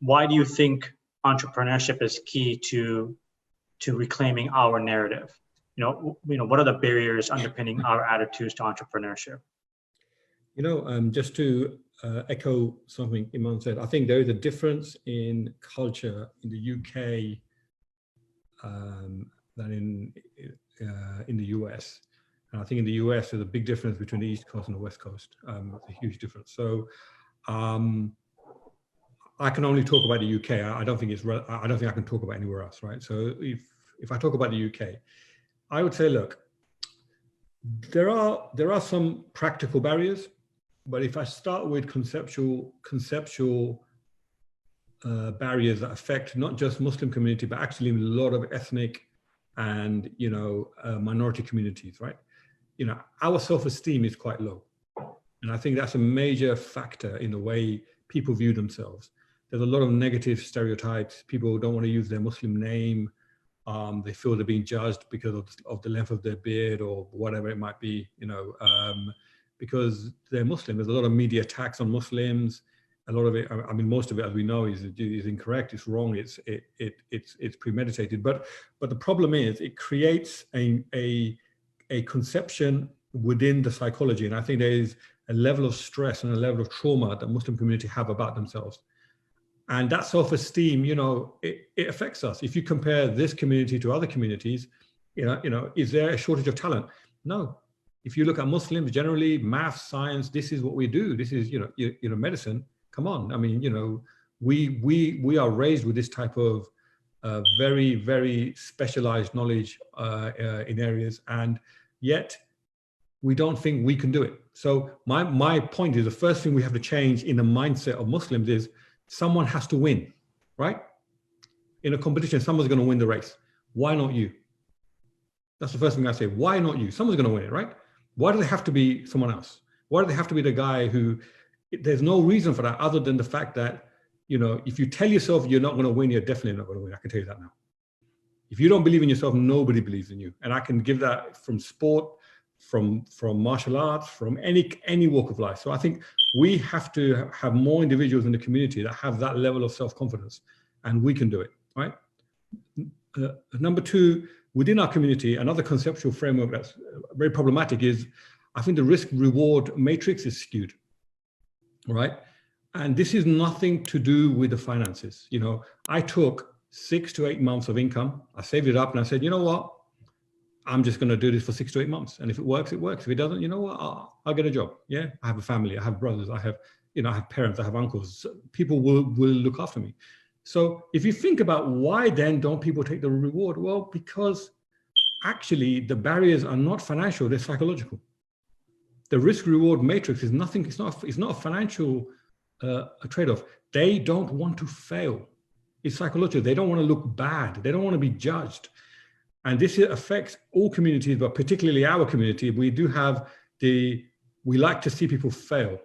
why do you think entrepreneurship is key to reclaiming our narrative? What are the barriers underpinning our attitudes to entrepreneurship? Just to echo something Iman said, I think there is a difference in culture in the UK than in the US. And I think in the US, there's a big difference between the East Coast and the West Coast. It's a huge difference. So I can only talk about the UK. I don't think I can talk about anywhere else, right? So if I talk about the UK, I would say, look, there are some practical barriers, but if I start with conceptual barriers that affect not just Muslim community, but actually a lot of ethnic and minority communities, right? Our self-esteem is quite low, and I think that's a major factor in the way people view themselves. There's a lot of negative stereotypes. People don't want to use their Muslim name. They feel they're being judged because of the length of their beard or whatever it might be, because they're Muslim. There's a lot of media attacks on Muslims. A lot of it, I mean, most of it, as we know, is incorrect. It's wrong. It's premeditated. But the problem is, it creates a conception within the psychology, and I think there is a level of stress and a level of trauma that Muslim community have about themselves. And that self-esteem, it affects us. If you compare this community to other communities, is there a shortage of talent? No. If you look at Muslims, generally, math, science, this is what we do. This is, medicine. Come on. I mean, we are raised with this type of very, very specialized knowledge in areas, and yet we don't think we can do it. So my point is, the first thing we have to change in the mindset of Muslims is, someone has to win, right? In a competition, someone's going to win the race. Why not you? That's the first thing I say. Why not you? Someone's going to win it, right? Why do they have to be someone else? Why do they have to be the guy who, there's no reason for that other than the fact that, if you tell yourself you're not going to win, you're definitely not going to win. I can tell you that now. If you don't believe in yourself, nobody believes in you. And I can give that from sport, from martial arts, from any walk of life. So I think we have to have more individuals in the community that have that level of self-confidence, and we can do it, right? Number two, within our community, another conceptual framework that's very problematic is, I think the risk-reward matrix is skewed, right? And this is nothing to do with the finances. I took 6 to 8 months of income, I saved it up, and I said, you know what? I'm just going to do this for 6 to 8 months. And if it works, it works. If it doesn't, you know what? I'll get a job. Yeah. I have a family. I have brothers. I have parents. I have uncles. People will look after me. So if you think about why then don't people take the reward? Well, because actually the barriers are not financial. They're psychological. The risk reward matrix is nothing. It's not a financial a trade-off. They don't want to fail. It's psychological. They don't want to look bad. They don't want to be judged. And this affects all communities, but particularly our community. We like to see people fail,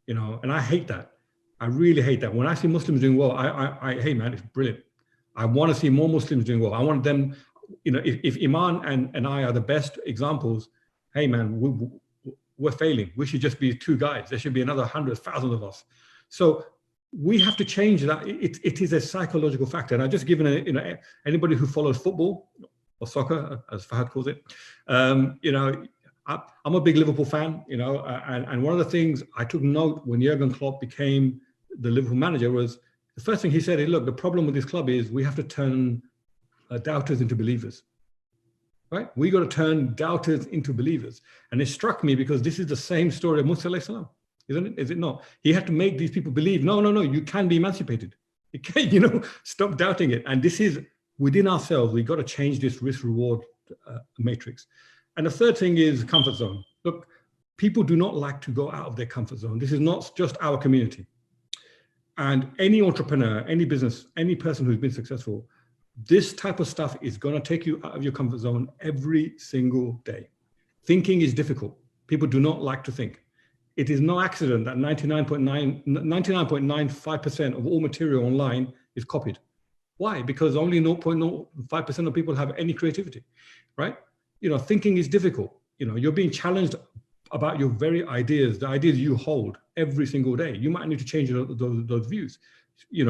and I hate that. I really hate that. When I see Muslims doing well, hey man, it's brilliant. I want to see more Muslims doing well. I want them, if Iman and I are the best examples, hey man, we're failing. We should just be 2 guys. There should be another 100,000 of us. So we have to change that. It is a psychological factor. And I've just given anybody who follows football, or soccer, as Fahad calls it. I'm a big Liverpool fan, and one of the things I took note when Jurgen Klopp became the Liverpool manager was, the first thing he said is, look, the problem with this club is we have to turn doubters into believers, right? We got to turn doubters into believers. And it struck me because this is the same story of Musa alayhi salam, isn't it? Is it not? He had to make these people believe, no, you can be emancipated. You can, stop doubting it. And this is, within ourselves, we've got to change this risk-reward matrix. And the third thing is comfort zone. Look, people do not like to go out of their comfort zone. This is not just our community. And any entrepreneur, any business, any person who's been successful, this type of stuff is going to take you out of your comfort zone every single day. Thinking is difficult. People do not like to think. It is no accident that 99.95% of all material online is copied. Why? Because only 0.05% of people have any creativity, right? Thinking is difficult. You're being challenged about your very ideas, the ideas you hold every single day. You might need to change those views.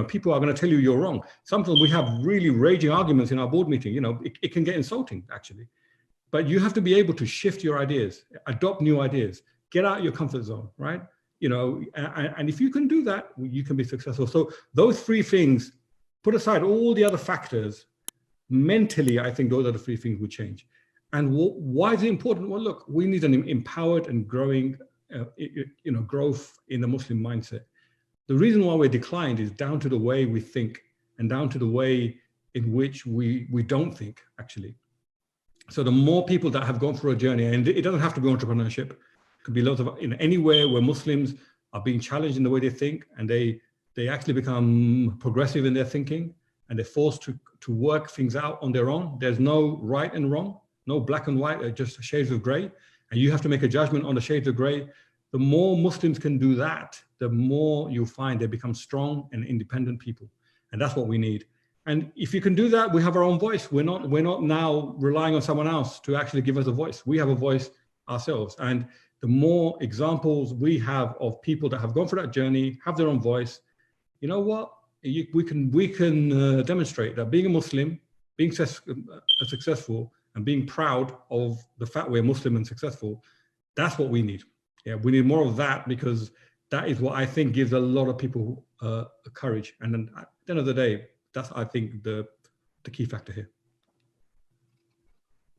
people are going to tell you you're wrong. Sometimes we have really raging arguments in our board meeting. It can get insulting, actually. But you have to be able to shift your ideas, adopt new ideas, get out of your comfort zone, right? And if you can do that, you can be successful. So those three things, put aside all the other factors, mentally, I think those are the three things would change. And why is it important? Well, look, we need an empowered and growing, growth in the Muslim mindset. The reason why we're declined is down to the way we think and down to the way in which we don't think, actually. So the more people that have gone through a journey, and it doesn't have to be entrepreneurship, it could be lots of, anywhere where Muslims are being challenged in the way they think, and they actually become progressive in their thinking, and they're forced to work things out on their own. There's no right and wrong, no black and white, just shades of gray. And you have to make a judgment on the shades of gray. The more Muslims can do that, the more you'll find they become strong and independent people. And that's what we need. And if you can do that, we have our own voice. We're not now relying on someone else to actually give us a voice. We have a voice ourselves. And the more examples we have of people that have gone through that journey, have their own voice, you know what? We can demonstrate that being a Muslim, being successful, and being proud of the fact we're Muslim and successful, that's what we need. Yeah, we need more of that, because that is what I think gives a lot of people courage. And then at the end of the day, that's, I think, the key factor here.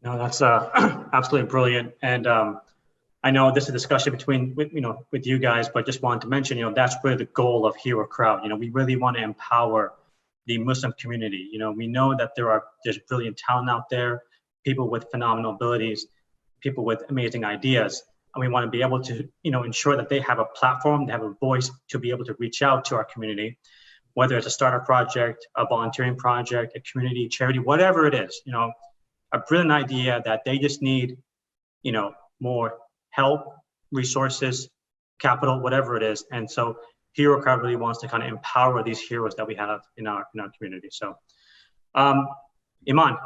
No, that's absolutely brilliant. And I know this is a discussion with you guys, but just wanted to mention, that's really the goal of HeroCrowd. We really want to empower the Muslim community. We know that there's brilliant talent out there, people with phenomenal abilities, people with amazing ideas. And we want to be able to, ensure that they have a platform, they have a voice to be able to reach out to our community, whether it's a startup project, a volunteering project, a community charity, whatever it is, a brilliant idea that they just need, more help, resources, capital, whatever it is. And so HeroCrowd really wants to kind of empower these heroes that we have in our community. So, Iman,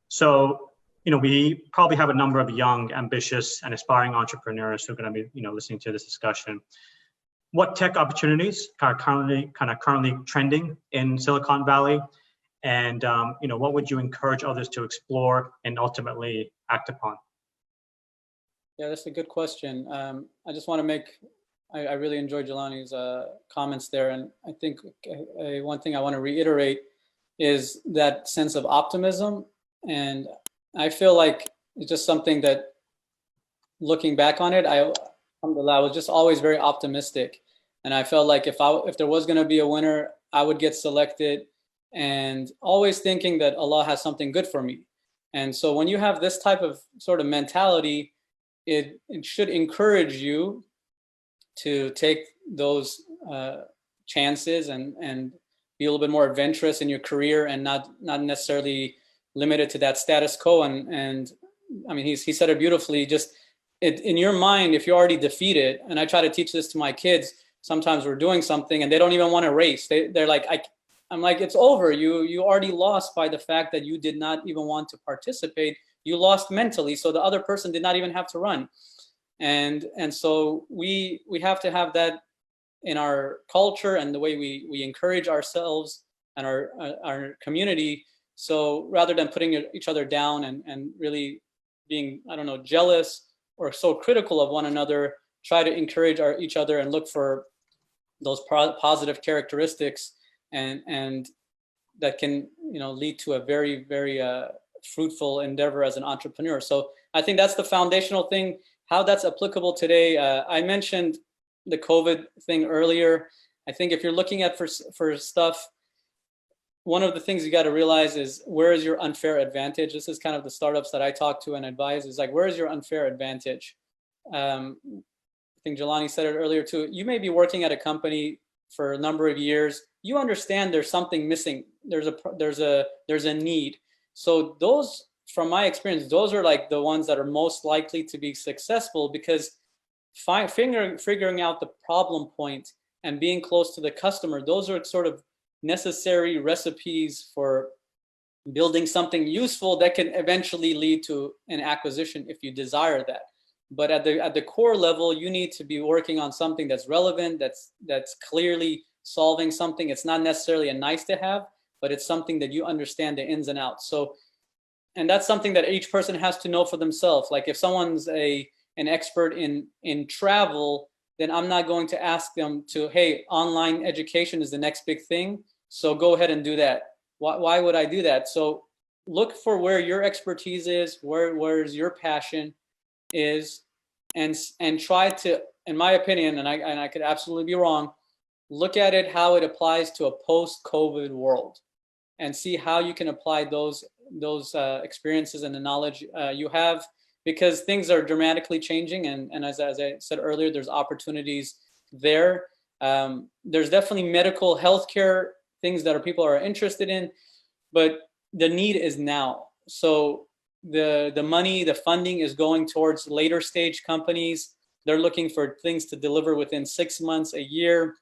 so, we probably have a number of young, ambitious, and aspiring entrepreneurs who are going to be, listening to this discussion. What tech opportunities are currently trending in Silicon Valley? And, what would you encourage others to explore and ultimately act upon? Yeah, that's a good question. I just want to make, I really enjoyed Jilani's comments there. And I think one thing I want to reiterate is that sense of optimism. And I feel like it's just something that, looking back on it, I was just always very optimistic. And I felt like if there was going to be a winner, I would get selected, and always thinking that Allah has something good for me. And so when you have this type of sort of mentality, it should encourage you to take those chances and be a little bit more adventurous in your career, and not necessarily limited to that status quo. And I mean, he said it beautifully. Just in your mind, if you're already defeated, and I try to teach this to my kids. Sometimes we're doing something and they don't even want to race. They're like, I'm like, it's over. You already lost by the fact that you did not even want to participate. You lost mentally, so the other person did not even have to run. And so we have to have that in our culture and the way we encourage ourselves and our community. So rather than putting each other down and really being, jealous or so critical of one another, try to encourage each other and look for those positive characteristics and that can lead to a very, very fruitful endeavor as an entrepreneur. So I think that's the foundational thing. How that's applicable today, I mentioned the COVID thing earlier. I think if you're looking at for stuff, one of the things you got to realize is, where is your unfair advantage? This is kind of the startups that I talk to and advise, is like, where is your unfair advantage? I think Jilani said it earlier too. You may be working at a company for a number of years. You understand there's something missing. There's a need. So those, from my experience, those are like the ones that are most likely to be successful, because figuring out the problem point and being close to the customer, those are sort of necessary recipes for building something useful that can eventually lead to an acquisition if you desire that. But at the core level, you need to be working on something that's relevant, that's clearly solving something. It's not necessarily a nice to have, but it's something that you understand the ins and outs. So, and that's something that each person has to know for themselves. Like if someone's an expert in travel, then I'm not going to ask them to, hey, online education is the next big thing, so go ahead and do that. Why would I do that? So look for where your expertise is, where's your passion is, and try to, in my opinion, and I could absolutely be wrong, look at it how it applies to a post-COVID world, and see how you can apply those experiences and the knowledge you have, because things are dramatically changing, and as I said earlier, there's opportunities there. There's definitely medical healthcare things that people are interested in, but the need is now. So the money, the funding is going towards later stage companies. They're looking for things to deliver within 6 months, a year.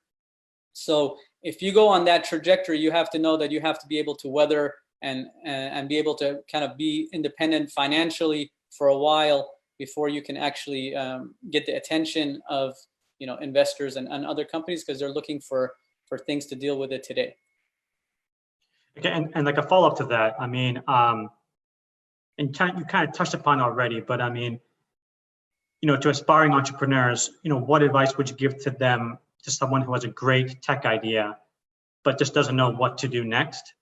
So if you go on that trajectory, you have to know that you have to be able to weather and be able to kind of be independent financially for a while before you can actually get the attention of investors and other companies, because they're looking for things to deal with it today. Okay, and like a follow-up to that, I mean, and you kind of touched upon already, but I mean, to aspiring entrepreneurs, what advice would you give to them, to someone who has a great tech idea, but just doesn't know what to do next?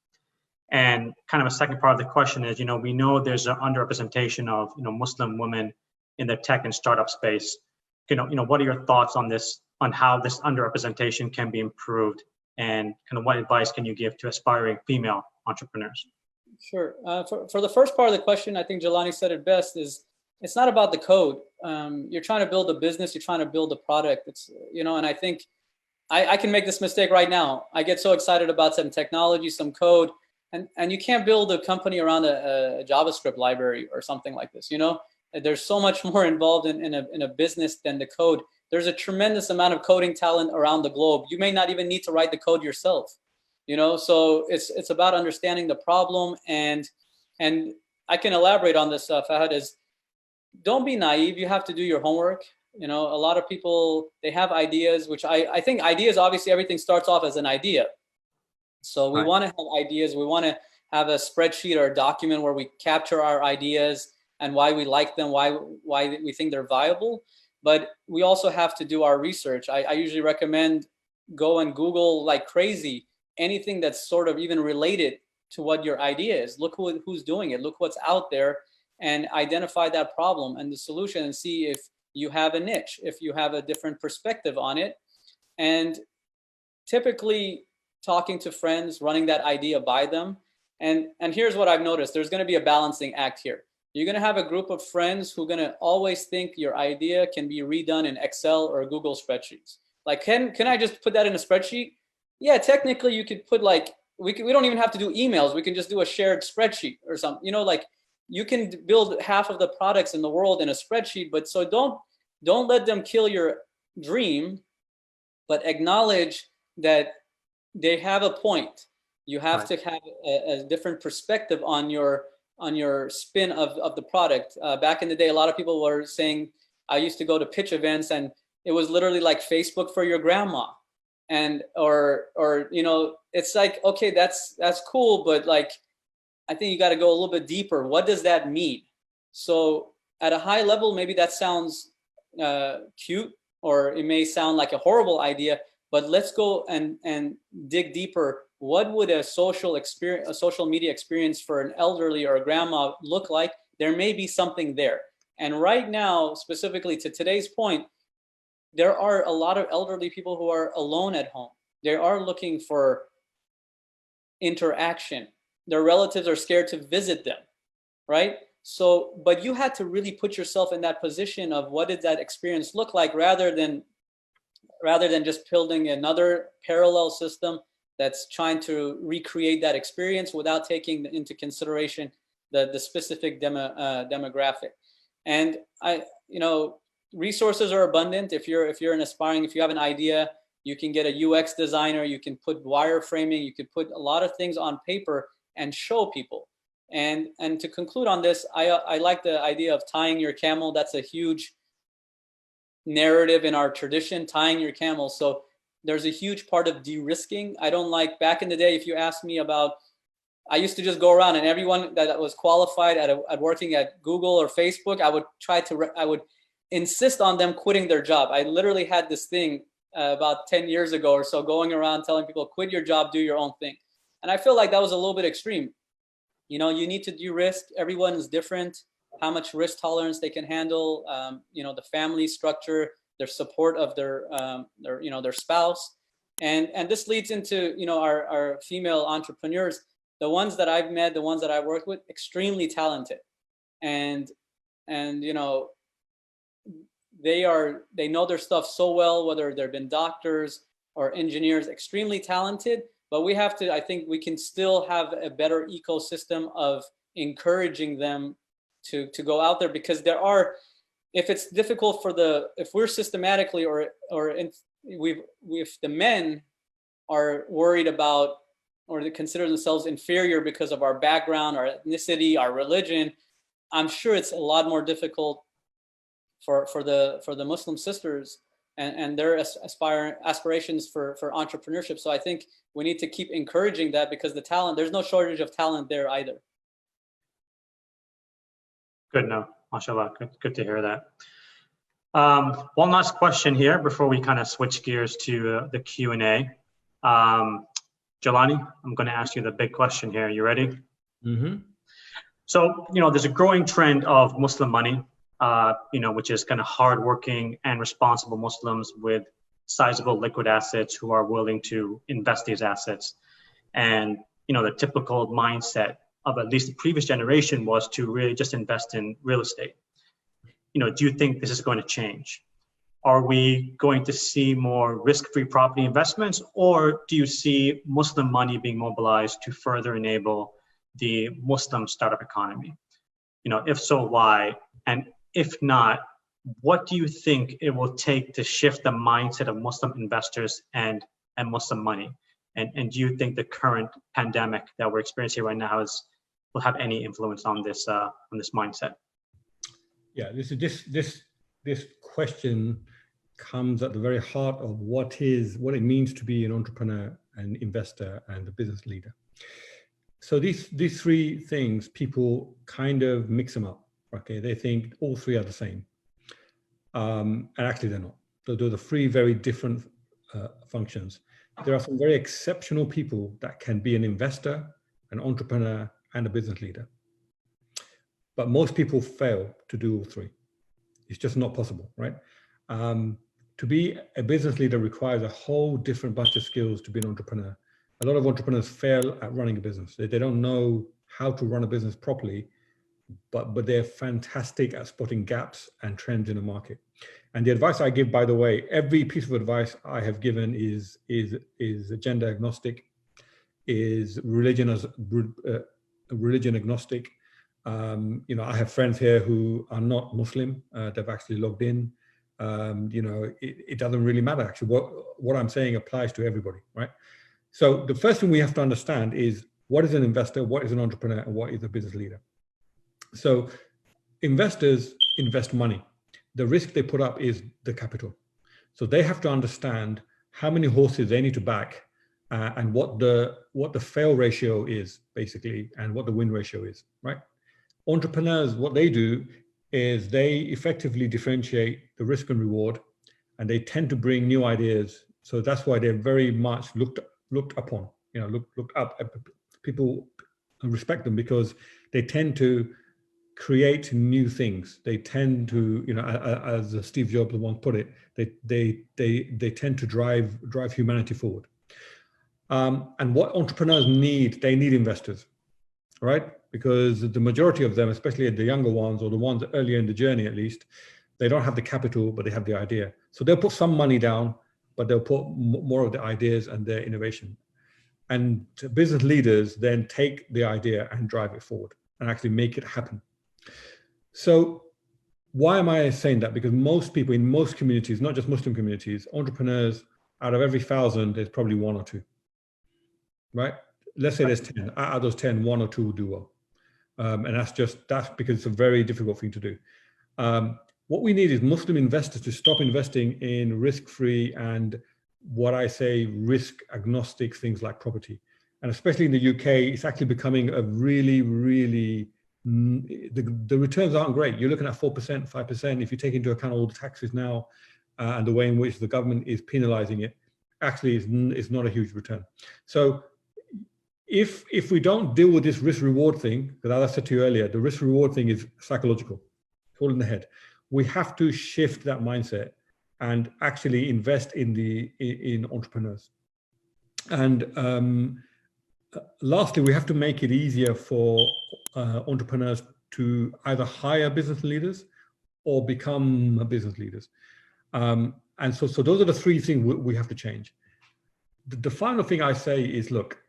And kind of a second part of the question is, we know there's an underrepresentation of, Muslim women in the tech and startup space. What are your thoughts on this, on how this underrepresentation can be improved, and kind of what advice can you give to aspiring female entrepreneurs? Sure. For the first part of the question, I think Jilani said it best, is it's not about the code. You're trying to build a business, you're trying to build a product. It's, and I think I can make this mistake right now. I get so excited about some technology, some code, and you can't build a company around a JavaScript library or something like this. There's so much more involved in a business than the code. There's a tremendous amount of coding talent around the globe. You may not even need to write the code yourself. So it's about understanding the problem, and I can elaborate on this, Fahad, is don't be naive. You have to do your homework. A lot of people, they have ideas, which I think ideas, obviously everything starts off as an idea. So we want to have ideas. We want to have a spreadsheet or a document where we capture our ideas and why we like them, why we think they're viable. But we also have to do our research. I usually recommend go and Google like crazy anything that's sort of even related to what your idea is. Look who's doing it. Look what's out there, and identify that problem and the solution, and see if you have a niche, if you have a different perspective on it. And typically talking to friends, running that idea by them. And here's what I've noticed. There's going to be a balancing act here. You're going to have a group of friends who are going to always think your idea can be redone in Excel or Google spreadsheets. Like, can I just put that in a spreadsheet? Yeah, technically you could put like, we don't even have to do emails. We can just do a shared spreadsheet or something. Like you can build half of the products in the world in a spreadsheet, but so don't let them kill your dream, but acknowledge that they have a point. You have to have a different perspective on your spin of the product. Back in the day, a lot of people were saying, I used to go to pitch events and it was literally like Facebook for your grandma. And, or it's like, okay, that's cool. But like, I think you got to go a little bit deeper. What does that mean? So at a high level, maybe that sounds cute, or it may sound like a horrible idea, but let's go and dig deeper. What would a social media experience for an elderly or a grandma look like? There may be something there. And right now, specifically to today's point, there are a lot of elderly people who are alone at home. They are looking for interaction. Their relatives are scared to visit them, right? So, but you had to really put yourself in that position of what did that experience look like, rather than just building another parallel system that's trying to recreate that experience without taking into consideration the specific demographic. And resources are abundant. If you have an idea, you can get a UX designer, you can put wireframing, you could put a lot of things on paper and show people. And to conclude on this, I like the idea of tying your camel. That's a huge narrative in our tradition, tying your camel. So there's a huge part of de-risking. I don't like, back in the day, if you ask me about, I used to just go around and everyone that was qualified at working at Google or Facebook, I would insist on them quitting their job. I literally had this thing about 10 years ago or so, going around telling people, quit your job, do your own thing. And I feel like that was a little bit extreme. You know, you need to de-risk. Everyone is different, how much risk tolerance they can handle, you know, the family structure, their support of their spouse. And this leads into, you know, our female entrepreneurs, the ones that I've met, the ones that I work with, extremely talented. And you know, they know their stuff so well, whether they've been doctors or engineers, extremely talented. But we have to, I think we can still have a better ecosystem of encouraging them to go out there, because there are, if it's difficult if we're systematically if the men are worried about, or they consider themselves inferior because of our background, our ethnicity, our religion, I'm sure it's a lot more difficult for the Muslim sisters and their aspirations for entrepreneurship. So I think we need to keep encouraging that, because the talent, there's no shortage of talent there either. Good, no, mashallah, good to hear that. One last question here before we kind of switch gears to the Q&A. Jilani, I'm going to ask you the big question here. You ready? Mm-hmm. So, you know, there's a growing trend of Muslim money, you know, which is kind of hardworking and responsible Muslims with sizable liquid assets who are willing to invest these assets. And, you know, the typical mindset of at least the previous generation was to really just invest in real estate. You know, do you think this is going to change? Are we going to see more risk-free property investments, or do you see Muslim money being mobilized to further enable the Muslim startup economy? You know, if so, why? And if not, what do you think it will take to shift the mindset of Muslim investors and Muslim money? And do you think the current pandemic that we're experiencing right now will have any influence on this mindset? Yeah, this question comes at the very heart of what it means to be an entrepreneur, an investor, and a business leader. So these three things, people kind of mix them up. Okay, they think all three are the same, and actually they're not. So they're the three very different functions. There are some very exceptional people that can be an investor, an entrepreneur, and a business leader. But most people fail to do all three. It's just not possible, right? To be a business leader requires a whole different bunch of skills to be an entrepreneur. A lot of entrepreneurs fail at running a business. They don't know how to run a business properly, but they're fantastic at spotting gaps and trends in the market. And the advice I give, by the way, every piece of advice I have given is gender agnostic, is religion agnostic. You know, I have friends here who are not Muslim. They've actually logged in. You know, it doesn't really matter actually. What I'm saying applies to everybody, right? So the first thing we have to understand is what is an investor, what is an entrepreneur, and what is a business leader. So investors invest money. The risk they put up is the capital. So they have to understand how many horses they need to back and what the fail ratio is basically, and what the win ratio is, right? Entrepreneurs, what they do is they effectively differentiate the risk and reward, and they tend to bring new ideas. So that's why they're very much looked upon, you know, looked up. People respect them because they tend to create new things. They tend to, you know, as Steve Jobs once put it, they tend to drive humanity forward. And what entrepreneurs need, they need investors, right? Because the majority of them, especially the younger ones or the ones earlier in the journey at least, they don't have the capital, but they have the idea. So they'll put some money down, but they'll put more of the ideas and their innovation. And business leaders then take the idea and drive it forward and actually make it happen. So why am I saying that? Because most people in most communities, not just Muslim communities, entrepreneurs, out of every 1,000, there's probably one or two, right? Let's say there's 10. Out of those 10, one or two will do well. And that's because it's a very difficult thing to do. What we need is Muslim investors to stop investing in risk-free and what I say, risk agnostic things like property. And especially in the UK, it's actually becoming a really, really, the returns aren't great. You're looking at 4%, 5%. If you take into account all the taxes now and the way in which the government is penalizing it, actually is not a huge return. So if we don't deal with this risk reward thing, because as I said to you earlier, the risk reward thing is psychological, it's all in the head. We have to shift that mindset and actually invest in entrepreneurs. And lastly, we have to make it easier for entrepreneurs to either hire business leaders or become business leaders. And so those are the three things we have to change. The final thing I say is, look,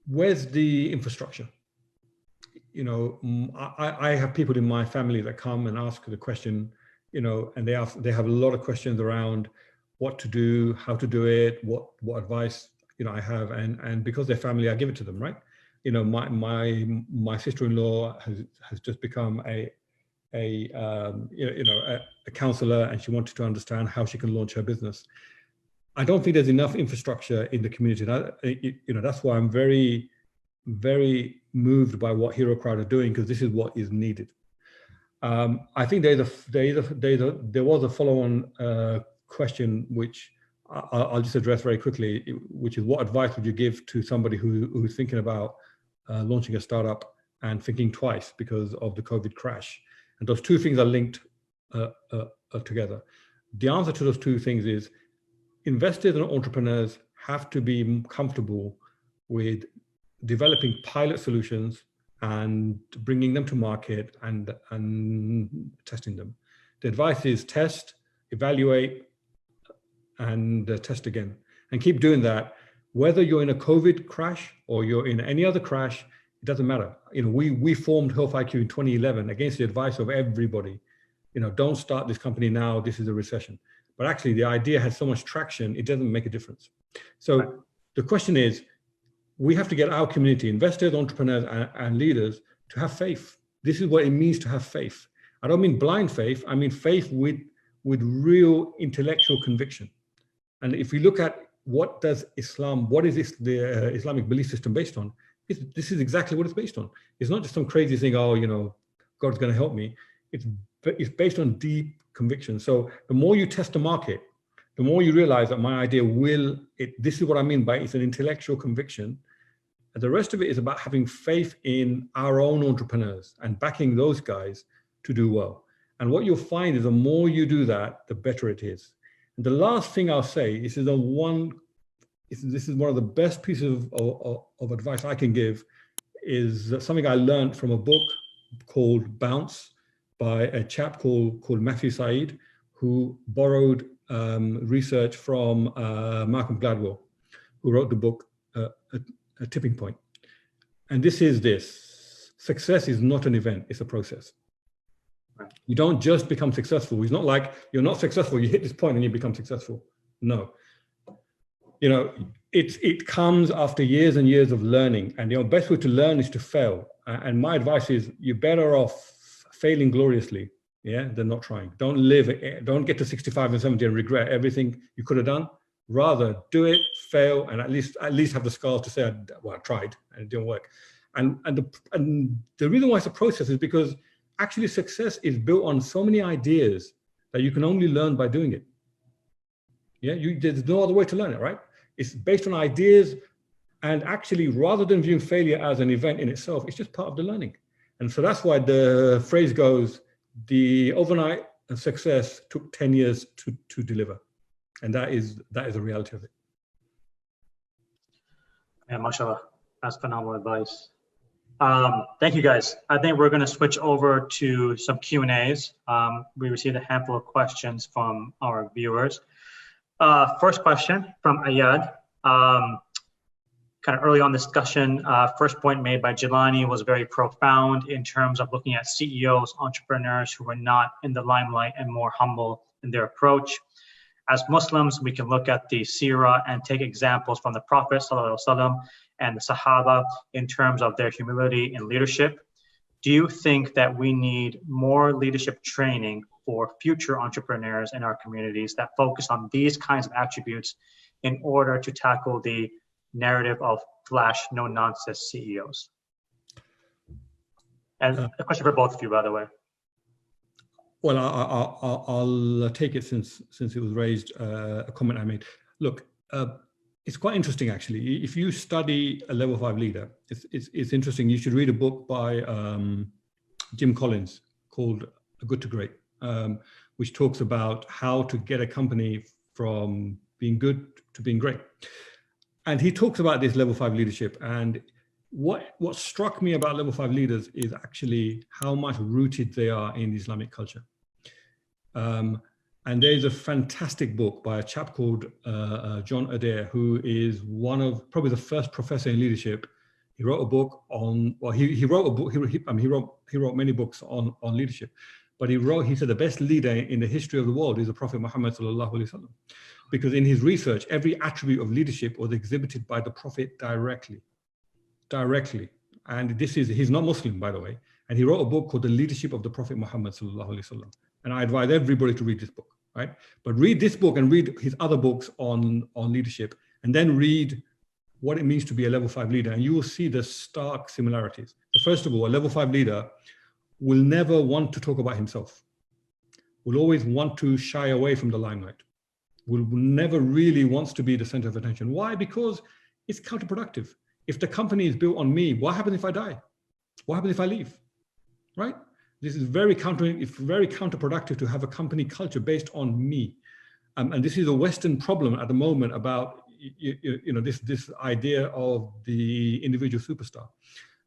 where's the infrastructure? You know, I have people in my family that come and ask the question, you know, and they have a lot of questions around what to do, how to do it, what advice, you know, I have, and because they're family, I give it to them, right? You know, my sister-in-law has just become a counselor, and she wanted to understand how she can launch her business. I don't think there's enough infrastructure in the community. You know, that's why I'm very, very moved by what HeroCrowd are doing, because this is what is needed. I think there was a follow-on question, which I'll just address very quickly, which is, what advice would you give to somebody who's thinking about launching a startup and thinking twice because of the COVID crash? And those two things are linked together. The answer to those two things is, investors and entrepreneurs have to be comfortable with developing pilot solutions and bringing them to market and testing them. The advice is test, evaluate, and test again, and keep doing that. Whether you're in a COVID crash or you're in any other crash, it doesn't matter. You know, we formed Health IQ in 2011 against the advice of everybody. You know, don't start this company now, this is a recession. But actually the idea has so much traction, it doesn't make a difference. So the question is, we have to get our community, investors, entrepreneurs, and leaders, to have faith. This is what it means to have faith. I don't mean blind faith, I mean faith with real intellectual conviction. And if we look at what is the Islamic belief system based on, this is exactly what it's based on. It's not just some crazy thing, oh, you know, God's going to help me. It's based on deep conviction. So the more you test the market, the more you realize that my idea this is what I mean by it's an intellectual conviction. And the rest of it is about having faith in our own entrepreneurs and backing those guys to do well. And what you'll find is the more you do that, the better it is. And the last thing I'll say, this is one of the best pieces of advice I can give, is something I learned from a book called Bounce by a chap called Matthew Said, who borrowed research from Malcolm Gladwell, who wrote the book A Tipping Point. And this: success is not an event, it's a process. You don't just become successful. It's not like you're not successful, you hit this point and you become successful. No. You know, it comes after years and years of learning, and the best way to learn is to fail. And my advice is, you're better off failing gloriously, than not trying. Don't get to 65 and 70 and regret everything you could have done. Rather do it, fail, and at least have the scars to say, well, I tried and it didn't work. And the reason why it's a process is because actually success is built on so many ideas that you can only learn by doing it. There's no other way to learn it, right? It's based on ideas, and actually, rather than viewing failure as an event in itself, it's just part of the learning. And so that's why the phrase goes, the overnight success took 10 years to deliver. And that is the reality of it. Yeah, mashallah, that's phenomenal advice. Thank you, guys. I think we're going to switch over to some Q&As. We received a handful of questions from our viewers. First question from Ayad. Kind of early on discussion, first point made by Jilani was very profound in terms of looking at CEOs, entrepreneurs who were not in the limelight and more humble in their approach. As Muslims, we can look at the Seerah and take examples from the Prophet ﷺ and the Sahaba in terms of their humility and leadership. Do you think that we need more leadership training for future entrepreneurs in our communities that focus on these kinds of attributes in order to tackle the narrative of flash, no-nonsense CEOs? And a question for both of you, by the way. Well, I'll take it since it was raised, a comment I made. Look, it's quite interesting, actually. If you study a level 5 leader, it's interesting. You should read a book by Jim Collins called Good to Great, which talks about how to get a company from being good to being great. And he talks about this level 5 leadership. And what struck me about level 5 leaders is actually how much rooted they are in Islamic culture. And there's a fantastic book by a chap called John Adair, who is one of probably the first professor in leadership. He wrote a book on, well, he wrote a book, he wrote many books on leadership, but he said the best leader in the history of the world is the Prophet Muhammad sallallahu alaihi wasallam, because in his research, every attribute of leadership was exhibited by the Prophet directly. And he's not Muslim, by the way. And he wrote a book called The Leadership of the Prophet Muhammad sallallahu alaihi wasallam. And I advise everybody to read this book, right? But read this book and read his other books on leadership, and then read what it means to be a level 5 leader, and you will see the stark similarities. So first of all, a level 5 leader will never want to talk about himself, will always want to shy away from the limelight, will never really wants to be the center of attention. Why? Because it's counterproductive. If the company is built on me, what happens if I die? What happens if I leave, right? This is very counterproductive to have a company culture based on me. And this is a Western problem at the moment about this idea of the individual superstar.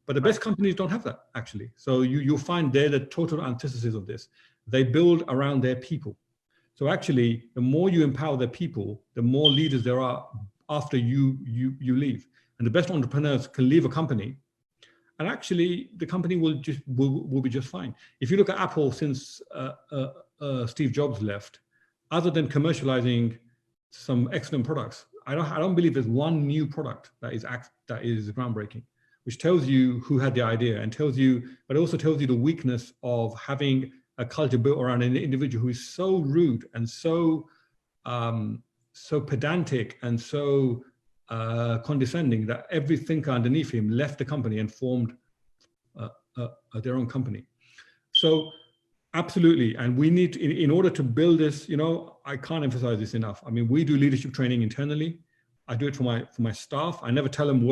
But the best companies don't have that, actually. So you'll find they're the total antithesis of this. They build around their people. So actually, the more you empower their people, the more leaders there are after you leave. And the best entrepreneurs can leave a company, and actually the company will be just fine. If you look at Apple since Steve Jobs left, other than commercializing some excellent products, I don't believe there's one new product that is groundbreaking, which tells you who had the idea, and but also tells you the weakness of having a culture built around an individual who is so rude and so pedantic and so condescending that every thinker underneath him left the company and formed their own company. So absolutely, and we need to, in order to build this, I can't emphasize this enough. I mean, we do leadership training internally. I do it for my staff. I never tell them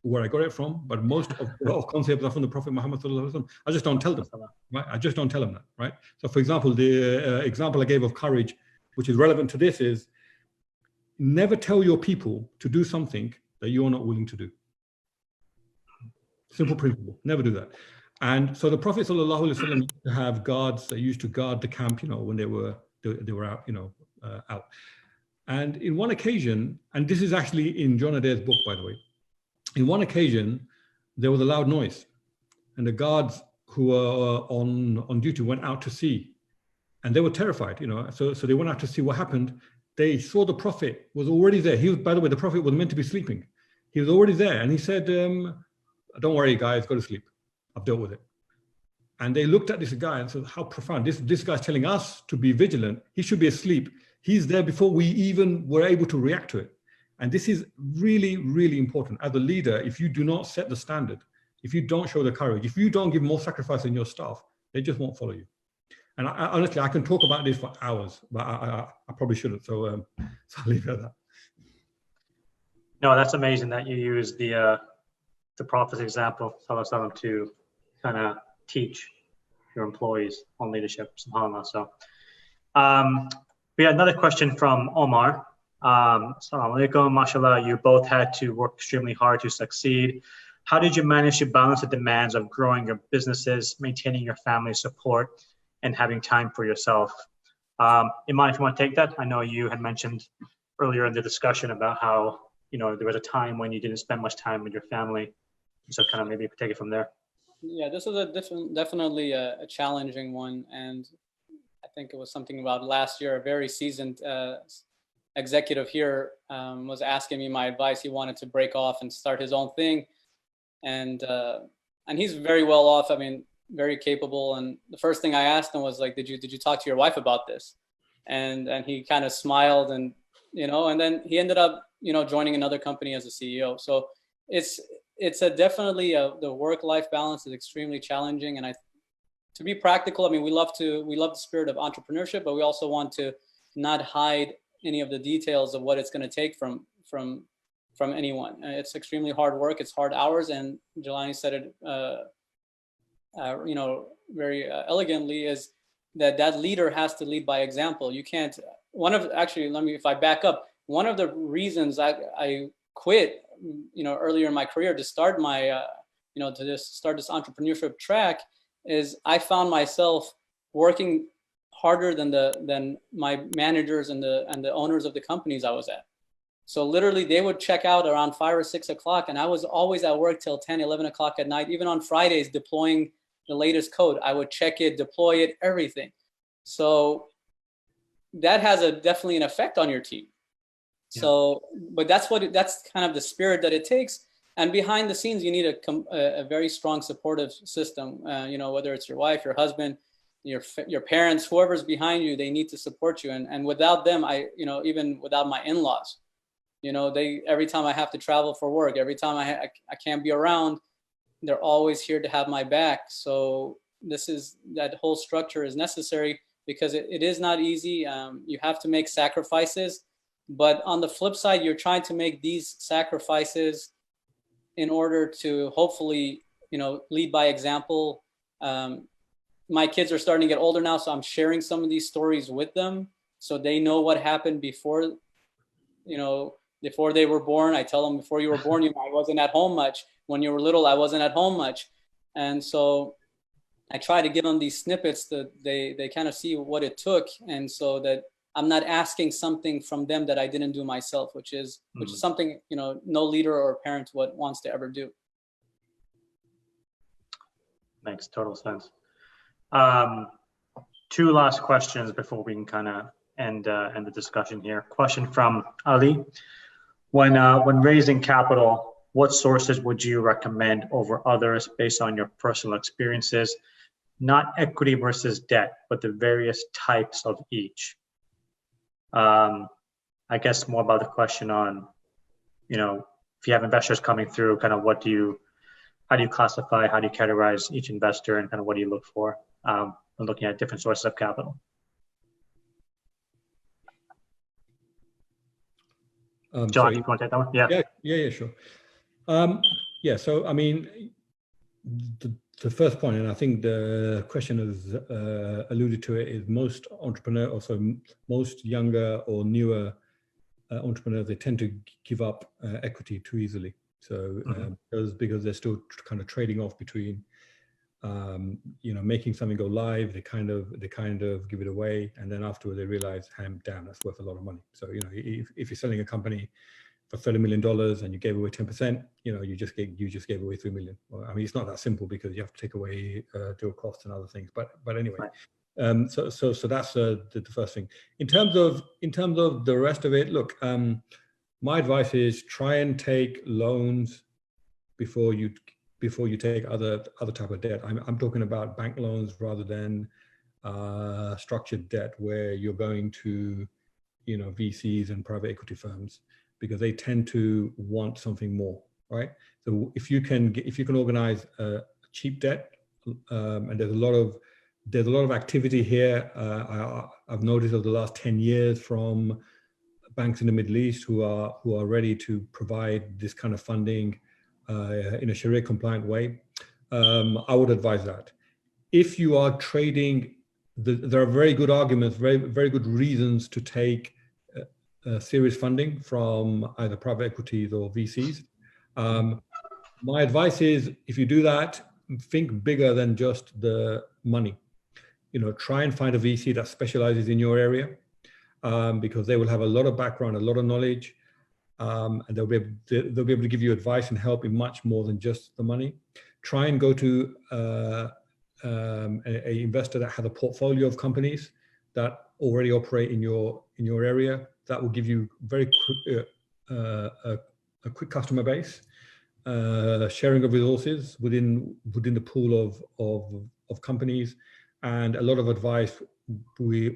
where I got it from, but most of the concepts are from the Prophet Muhammad sallallahu alaihi wasallam. I just don't tell them, right? I just don't tell them that, right? So for example, the example I gave of courage, which is relevant to this, is never tell your people to do something that you're not willing to do. Simple principle, never do that. And so the Prophet sallallahu alaihi wasallam used to have guards that used to guard the camp, when they were out, out. And in one occasion, and this is actually in John Adair's book, by the way, in one occasion, there was a loud noise, and the guards who were on duty went out to see, and they were terrified, so they went out to see what happened. They saw the Prophet was already there. By the way, the Prophet was meant to be sleeping. He was already there, and he said, don't worry, guys, go to sleep. I've dealt with it. And they looked at this guy and said, how profound. This guy's telling us to be vigilant. He should be asleep. He's there before we even were able to react to it. And this is really, really important. As a leader, if you do not set the standard, if you don't show the courage, if you don't give more sacrifice in your staff, they just won't follow you. And honestly, I can talk about this for hours, but I probably shouldn't. So I'll leave it at that. No, that's amazing that you use the Prophet's example, sallallahu, to kind of teach your employees on leadership, subhanAllah. So we had another question from Omar. Assalamu alaikum, mashallah, you both had to work extremely hard to succeed. How did you manage to balance the demands of growing your businesses, maintaining your family support, and having time for yourself? Iman, if you want to take that. I know you had mentioned earlier in the discussion about how, there was a time when you didn't spend much time with your family. So kind of maybe you could take it from there. Yeah, this is definitely a challenging one. And I think it was something about last year, a very seasoned executive here was asking me my advice. He wanted to break off and start his own thing. And he's very well off. I mean, very capable. And the first thing I asked him was like, did you talk to your wife about this? And he kind of smiled, and and then he ended up joining another company as a CEO. So it's definitely the work-life balance is extremely challenging. And to be practical, I mean, we love the spirit of entrepreneurship, but we also want to not hide any of the details of what it's going to take from anyone. It's extremely hard work. It's hard hours, and Jilani said it, very elegantly, is that leader has to lead by example. You can't. If I back up, one of the reasons I quit, earlier in my career to start my, start this entrepreneurship track, is I found myself working harder than my managers and the owners of the companies I was at. So literally they would check out around 5 or 6 o'clock, and I was always at work till 10, 11 o'clock at night, even on Fridays, deploying the latest code. I would check it, deploy it, everything. So that has definitely an effect on your team. Yeah. So, but that's kind of the spirit that it takes. And behind the scenes, you need a very strong supportive system. Whether it's your wife, your husband, your parents, whoever's behind you, they need to support you. And without them, even without my in-laws, every time I have to travel for work, every time I can't be around, they're always here to have my back. So that whole structure is necessary, because it is not easy. You have to make sacrifices, but on the flip side, you're trying to make these sacrifices in order to hopefully, lead by example. My kids are starting to get older now, so I'm sharing some of these stories with them, so they know what happened before, before they were born. I tell them, before you were born, I wasn't at home much. When you were little, I wasn't at home much. And so I try to give them these snippets that they kind of see what it took. And so that I'm not asking something from them that I didn't do myself, which is something, no leader or parent wants to ever do. Makes total sense. 2 last questions before we can kind of end the discussion here. Question from Ali. When raising capital, what sources would you recommend over others based on your personal experiences? Not equity versus debt, but the various types of each. I guess more about the question on, if you have investors coming through, kind of how do you classify, how do you categorize each investor, and kind of what do you look for when looking at different sources of capital? John, you want to take that one? Yeah, sure. So I mean, the first point, and I think the question has alluded to it, is most most younger or newer entrepreneurs, they tend to give up equity too easily. So because they're still kind of trading off between making something go live, they kind of give it away, and then afterwards they realize, damn, that's worth a lot of money. So if you're selling a company for $30 million and you gave away 10%, you just gave away $3 million. Well, I mean, it's not that simple, because you have to take away deal costs and other things. But anyway, right. So that's the first thing. In terms of the rest of it, look, my advice is try and take loans before you take other type of debt. I'm talking about bank loans rather than structured debt, where you're going to VCs and private equity firms, because they tend to want something more, right? So if you can organize a cheap debt, and there's a lot of activity here. I've noticed over the last 10 years from banks in the Middle East who are ready to provide this kind of funding in a Sharia compliant way. I would advise that. If you are trading, there are very good arguments, very, very good reasons to take serious funding from either private equities or VCs. My advice is, if you do that, think bigger than just the money. Try and find a VC that specializes in your area, because they will have a lot of background, a lot of knowledge, and they'll be able to give you advice and help in much more than just the money. Try and go to an investor that has a portfolio of companies that already operate in your area. That will give you very quick, a quick customer base, sharing of resources within the pool of companies, and a lot of advice with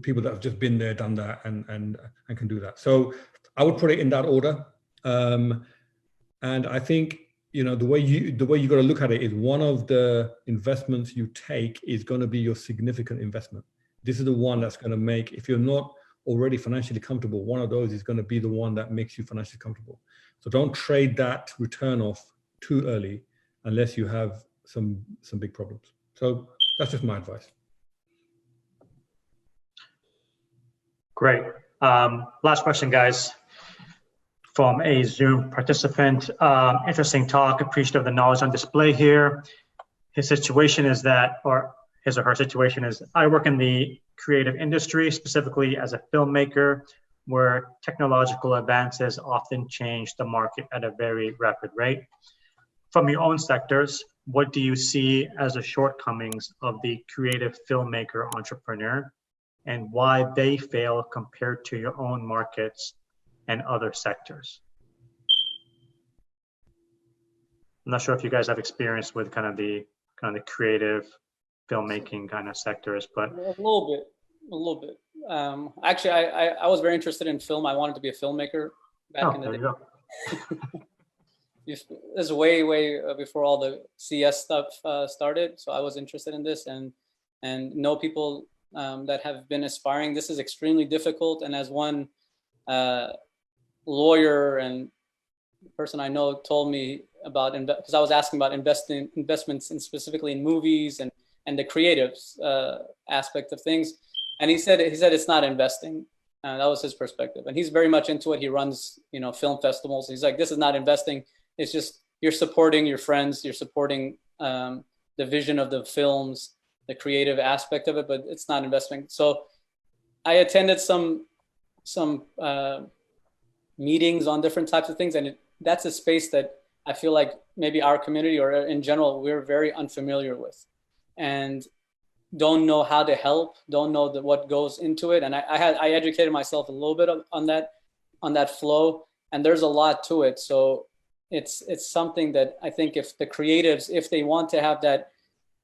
people that have just been there, done that, and can do that. So I would put it in that order. And I think, you know, the way you got to look at it is, one of the investments you take is going to be your significant investment. This is the one that's going to make, if you're not already financially comfortable, one of those is going to be the one that makes you financially comfortable. So don't trade that return off too early unless you have some big problems. So that's just my advice. Great. Last question, guys, from a Zoom participant. Interesting talk, appreciative of the knowledge on display here. His situation is that, or his or her situation is, I work in the creative industry, specifically as a filmmaker, where technological advances often change the market at a very rapid rate. From your own sectors, what do you see as the shortcomings of the creative filmmaker entrepreneur, and why they fail compared to your own markets and other sectors? I'm not sure if you guys have experience with kind of the creative filmmaking kind of sectors, but a little bit. Actually, I was very interested in film. I wanted to be a filmmaker back in the day. This is way before all the CS stuff started. So I was interested in this, and know people that have been aspiring. This is extremely difficult. And as one lawyer and person I know told me about, because I was asking about investments in specifically in movies and the creatives aspect of things. And he said it's not investing. That was his perspective. And he's very much into it. He runs, you know, film festivals. He's like, this is not investing. It's just, you're supporting your friends. You're supporting the vision of the films, the creative aspect of it, but it's not investing. So I attended some meetings on different types of things. And that's a space that I feel like maybe our community, or in general, we're very unfamiliar with, and don't know how to help, don't know what goes into it. And I educated myself a little bit on that flow, and there's a lot to it. So it's something that I think if the creatives, if they want to have that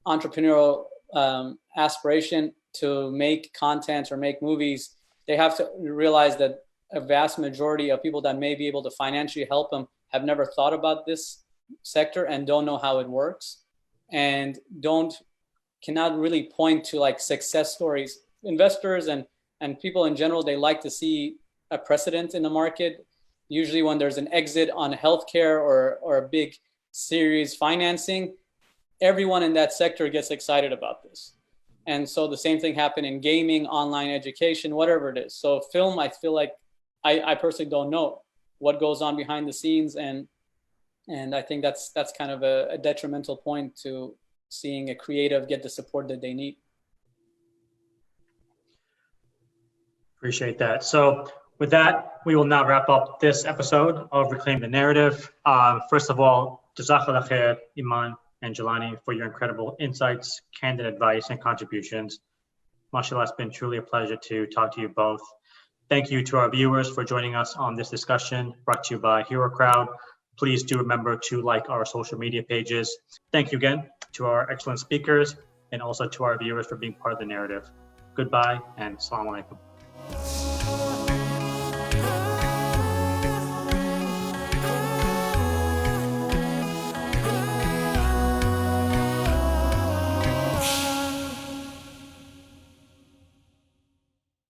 entrepreneurial aspiration to make content or make movies, they have to realize that a vast majority of people that may be able to financially help them have never thought about this sector and don't know how it works, and cannot really point to like success stories. Investors and people in general, they like to see a precedent in the market. Usually when there's an exit on healthcare or a big series financing, everyone in that sector gets excited about this. And so the same thing happened in gaming, online education, whatever it is. So film, I feel like I personally don't know what goes on behind the scenes. And I think that's kind of a detrimental point to seeing a creative get the support that they need. Appreciate that. So with that, we will now wrap up this episode of Reclaim the Narrative. First of all, Jazakallah khair, Iman and Jilani, for your incredible insights, candid advice, and contributions. MashaAllah, it's been truly a pleasure to talk to you both. Thank you to our viewers for joining us on this discussion brought to you by HeroCrowd. Please do remember to like our social media pages. Thank you again to our excellent speakers, and also to our viewers for being part of the narrative. Goodbye and Assalamu alaikum.